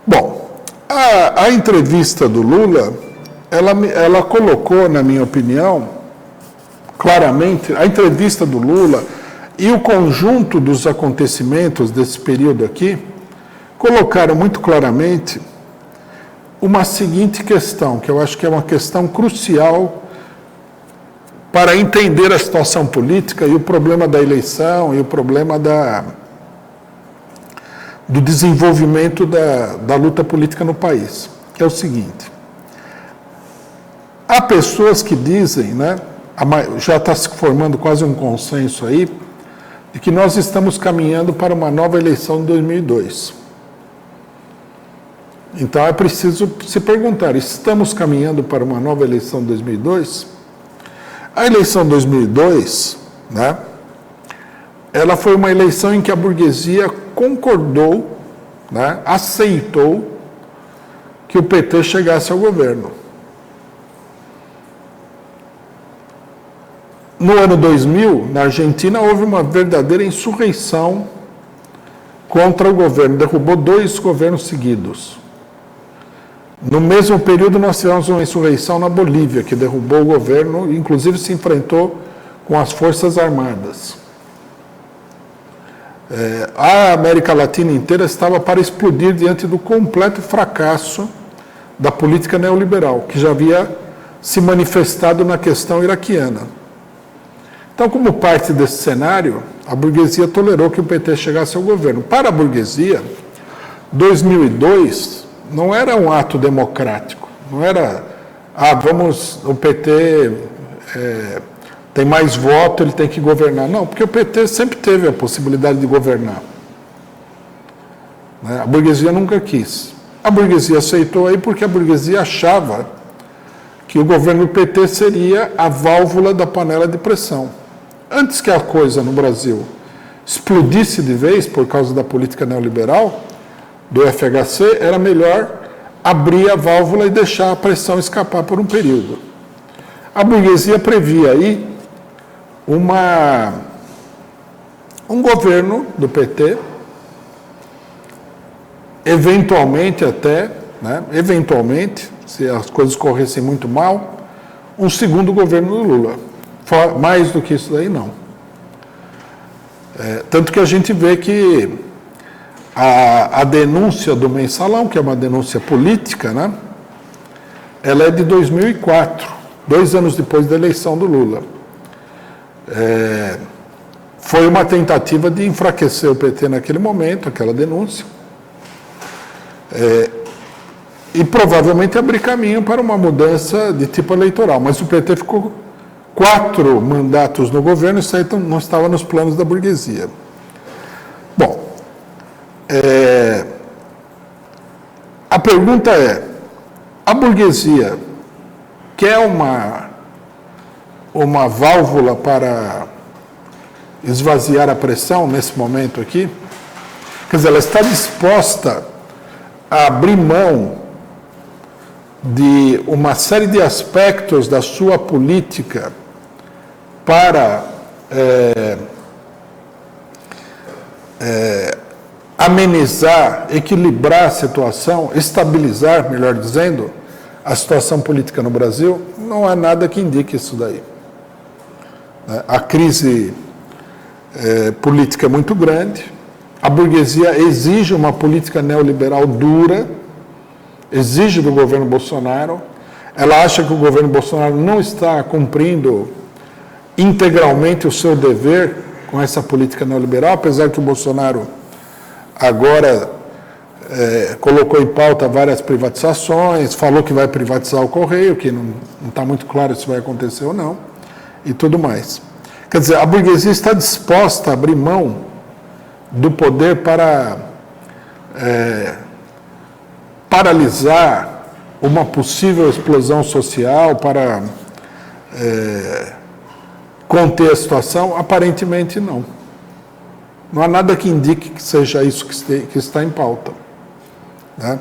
Bom, a entrevista do Lula, ela colocou, na minha opinião, claramente, a entrevista do Lula e o conjunto dos acontecimentos desse período aqui, colocaram muito claramente uma seguinte questão, que eu acho que é uma questão crucial para entender a situação política e o problema da eleição e o problema do desenvolvimento da luta política no país, que é o seguinte: há pessoas que dizem, né, já está se formando quase um consenso aí, de que nós estamos caminhando para uma nova eleição em 2002. Então é preciso se perguntar, estamos caminhando para uma nova eleição em 2002? A eleição de 2002, né, ela foi uma eleição em que a burguesia concordou, né, aceitou que o PT chegasse ao governo. No ano 2000, na Argentina, houve uma verdadeira insurreição contra o governo, derrubou 2 governos seguidos. No mesmo período, nós tivemos uma insurreição na Bolívia, que derrubou o governo, inclusive se enfrentou com as Forças Armadas. A América Latina inteira estava para explodir diante do completo fracasso da política neoliberal, que já havia se manifestado na questão iraquiana. Então, como parte desse cenário, a burguesia tolerou que o PT chegasse ao governo. Para a burguesia, 2002 não era um ato democrático, não era, o PT tem mais voto, ele tem que governar. Não, porque o PT sempre teve a possibilidade de governar. Né? A burguesia nunca quis. A burguesia aceitou aí porque a burguesia achava que o governo do PT seria a válvula da panela de pressão. Antes que a coisa no Brasil explodisse de vez por causa da política neoliberal, do FHC, era melhor abrir a válvula e deixar a pressão escapar por um período. A burguesia previa aí um governo do PT, eventualmente até, né, eventualmente, se as coisas corressem muito mal, um segundo governo do Lula. Mais do que isso daí, não. Tanto que a gente vê que a denúncia do Mensalão, que é uma denúncia política, né, ela é de 2004, 2 anos depois da eleição do Lula. Foi uma tentativa de enfraquecer o PT naquele momento, aquela denúncia, e provavelmente abrir caminho para uma mudança de tipo eleitoral. Mas o PT ficou 4 mandatos no governo, isso aí não estava nos planos da burguesia. Bom, a pergunta é, a burguesia quer uma válvula para esvaziar a pressão nesse momento aqui? Quer dizer, ela está disposta a abrir mão de uma série de aspectos da sua política para amenizar, equilibrar a situação, estabilizar, melhor dizendo, a situação política no Brasil? Não há nada que indique isso daí. A crise política é muito grande, a burguesia exige uma política neoliberal dura, exige do governo Bolsonaro, ela acha que o governo Bolsonaro não está cumprindo integralmente o seu dever com essa política neoliberal, apesar que o Bolsonaro agora colocou em pauta várias privatizações, falou que vai privatizar o Correio, que não está muito claro se vai acontecer ou não, e tudo mais. Quer dizer, a burguesia está disposta a abrir mão do poder para paralisar uma possível explosão social, para conter a situação? Aparentemente não. Não há nada que indique que seja isso que está em pauta. Né?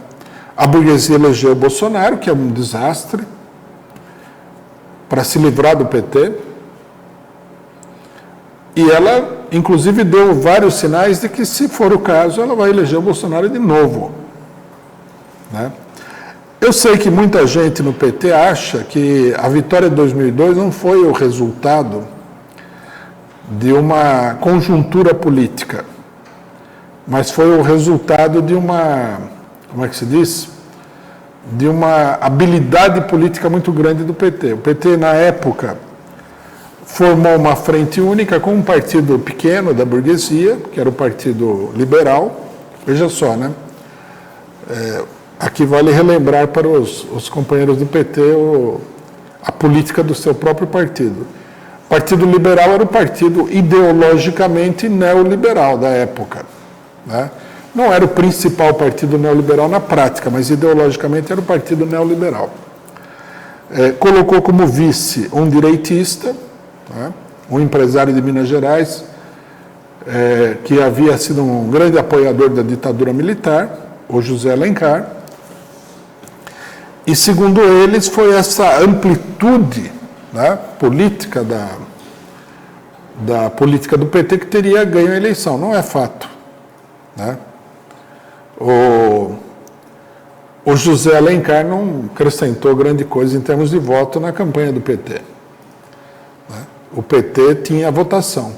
A burguesia elegeu o Bolsonaro, que é um desastre, para se livrar do PT, e ela, inclusive, deu vários sinais de que, se for o caso, ela vai eleger o Bolsonaro de novo. né? Eu sei que muita gente no PT acha que a vitória de 2002 não foi o resultado de uma conjuntura política, mas foi o resultado de uma, como é que se diz? De uma habilidade política muito grande do PT. O PT, na época, formou uma frente única com um partido pequeno da burguesia, que era o Partido Liberal. Veja só, né? Aqui vale relembrar para os companheiros do PT a política do seu próprio partido. O Partido Liberal era o partido ideologicamente neoliberal da época, né? Não era o principal partido neoliberal na prática, mas ideologicamente era o partido neoliberal. Colocou como vice um direitista, né? Um empresário de Minas Gerais, que havia sido um grande apoiador da ditadura militar, o José Alencar. E, segundo eles, foi essa amplitude, né, política da política do PT que teria ganho a eleição. Não é fato, né? O José Alencar não acrescentou grande coisa em termos de voto na campanha do PT, né? O PT tinha a votação.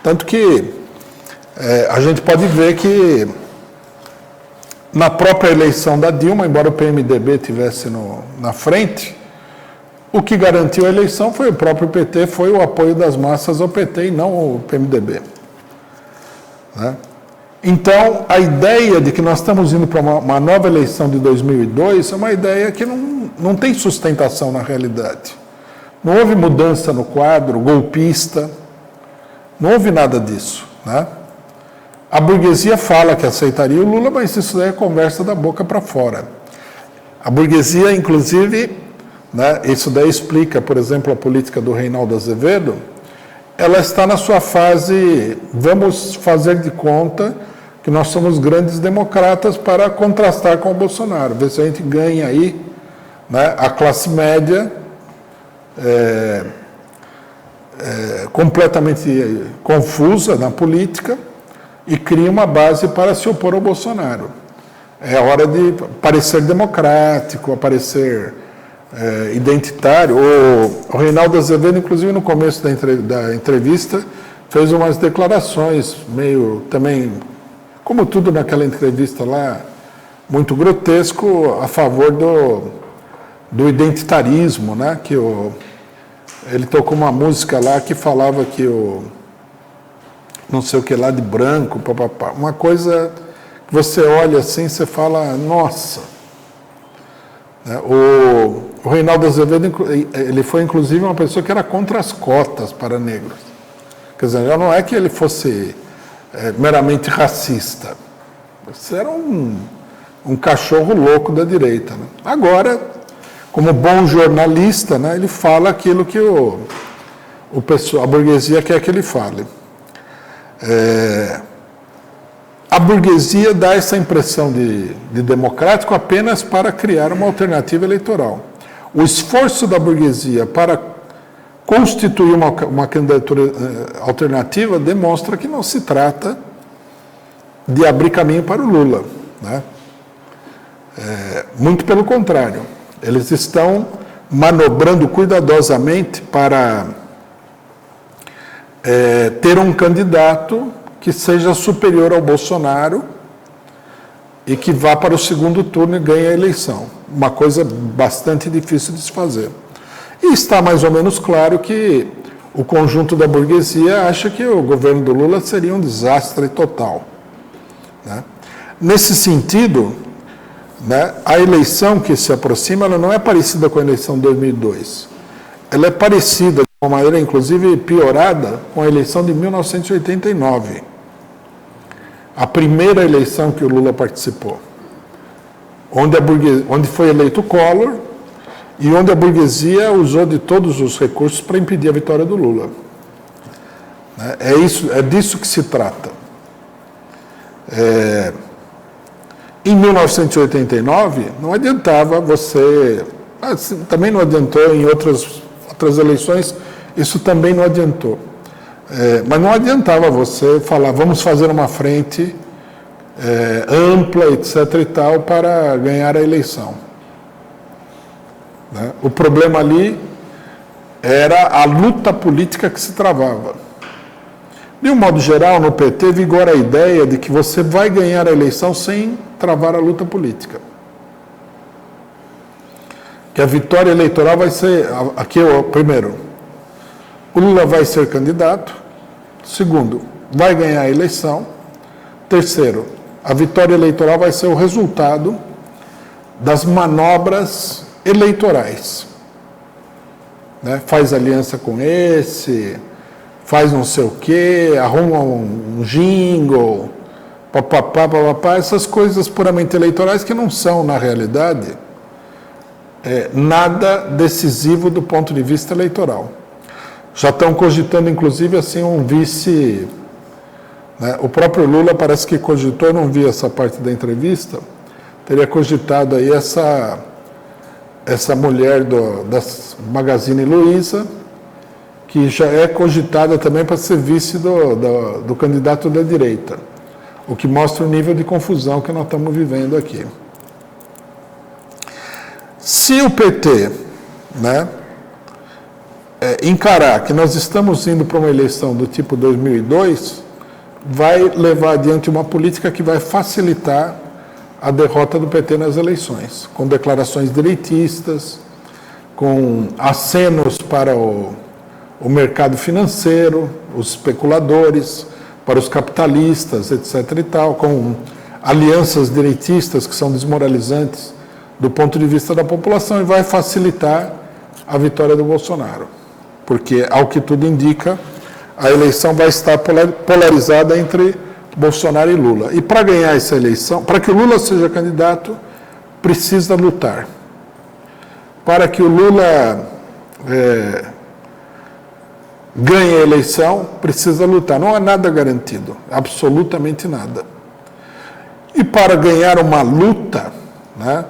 Tanto que a gente pode ver que na própria eleição da Dilma, embora o PMDB estivesse na frente, o que garantiu a eleição foi o próprio PT, foi o apoio das massas ao PT e não o PMDB, né? Então, a ideia de que nós estamos indo para uma nova eleição de 2002 é uma ideia que não tem sustentação na realidade. Não houve mudança no quadro golpista, não houve nada disso, né? A burguesia fala que aceitaria o Lula, mas isso daí é conversa da boca para fora. A burguesia, inclusive, né, isso daí explica, por exemplo, a política do Reinaldo Azevedo, ela está na sua fase, vamos fazer de conta que nós somos grandes democratas para contrastar com o Bolsonaro, ver se a gente ganha aí, né, a classe média completamente confusa na política, e cria uma base para se opor ao Bolsonaro. É hora de parecer democrático, parecer identitário. O Reinaldo Azevedo, inclusive, no começo da entrevista, fez umas declarações meio também, como tudo naquela entrevista lá, muito grotesco, a favor do identitarismo, né? Que ele tocou uma música lá que falava que não sei o que lá de branco, papapá. Uma coisa que você olha assim, você fala, nossa. O Reinaldo Azevedo, ele foi inclusive uma pessoa que era contra as cotas para negros. Quer dizer, já não é que ele fosse meramente racista. Isso era um cachorro louco da direita, né? Agora, como bom jornalista, né, ele fala aquilo que a burguesia quer que ele fale. A burguesia dá essa impressão de democrático apenas para criar uma alternativa eleitoral. O esforço da burguesia para constituir uma candidatura alternativa demonstra que não se trata de abrir caminho para o Lula, né? Muito pelo contrário, eles estão manobrando cuidadosamente para ter um candidato que seja superior ao Bolsonaro e que vá para o segundo turno e ganhe a eleição. Uma coisa bastante difícil de se fazer. E está mais ou menos claro que o conjunto da burguesia acha que o governo do Lula seria um desastre total, né? Nesse sentido, né, a eleição que se aproxima, ela não é parecida com a eleição de 2002. Ela é parecida, de uma maneira, inclusive, piorada, com a eleição de 1989. A primeira eleição que o Lula participou, onde foi eleito o Collor e onde a burguesia usou de todos os recursos para impedir a vitória do Lula. É disso que se trata. Em 1989, não adiantava você... também não adiantou em outras eleições, isso também não adiantou. Mas não adiantava você falar, vamos fazer uma frente ampla, etc. e tal, para ganhar a eleição. Né? O problema ali era a luta política que se travava. De um modo geral, no PT, vigora a ideia de que você vai ganhar a eleição sem travar a luta política. Que a vitória eleitoral vai ser... Aqui, primeiro, o Lula vai ser candidato. Segundo, vai ganhar a eleição. Terceiro, a vitória eleitoral vai ser o resultado das manobras eleitorais. Né? Faz aliança com esse, faz não sei o quê, arruma um jingle, papapá, essas coisas puramente eleitorais que não são, na realidade, nada decisivo do ponto de vista eleitoral. Já estão cogitando, inclusive, assim, um vice... Né? O próprio Lula parece que cogitou, não vi essa parte da entrevista, teria cogitado aí essa mulher das Magazine Luiza, que já é cogitada também para ser vice do candidato da direita, o que mostra o nível de confusão que nós estamos vivendo aqui. Se o PT, né, encarar que nós estamos indo para uma eleição do tipo 2002, vai levar adiante uma política que vai facilitar a derrota do PT nas eleições, com declarações direitistas, com acenos para o mercado financeiro, os especuladores, para os capitalistas, etc. e tal, com alianças direitistas que são desmoralizantes do ponto de vista da população, e vai facilitar a vitória do Bolsonaro. Porque, ao que tudo indica, a eleição vai estar polarizada entre Bolsonaro e Lula. E para ganhar essa eleição, para que o Lula seja candidato, precisa lutar. Para que o Lula ganhe a eleição, precisa lutar. Não há nada garantido, absolutamente nada. E para ganhar uma luta, né,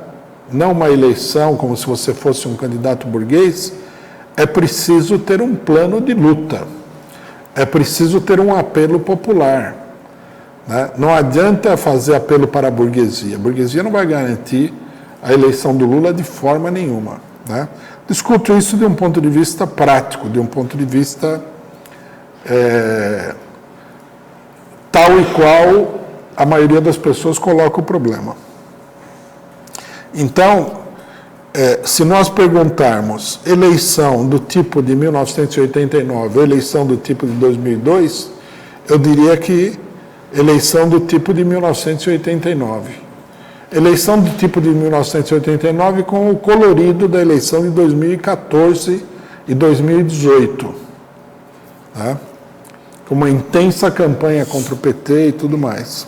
não uma eleição como se você fosse um candidato burguês, é preciso ter um plano de luta. É preciso ter um apelo popular. Né? Não adianta fazer apelo para a burguesia. A burguesia não vai garantir a eleição do Lula de forma nenhuma. Né? Discuto isso de um ponto de vista prático, de um ponto de vista tal e qual a maioria das pessoas coloca o problema. Então, se nós perguntarmos eleição do tipo de 1989, eleição do tipo de 2002, eu diria que eleição do tipo de 1989. Eleição do tipo de 1989 com o colorido da eleição de 2014 e 2018. Né? Com uma intensa campanha contra o PT e tudo mais.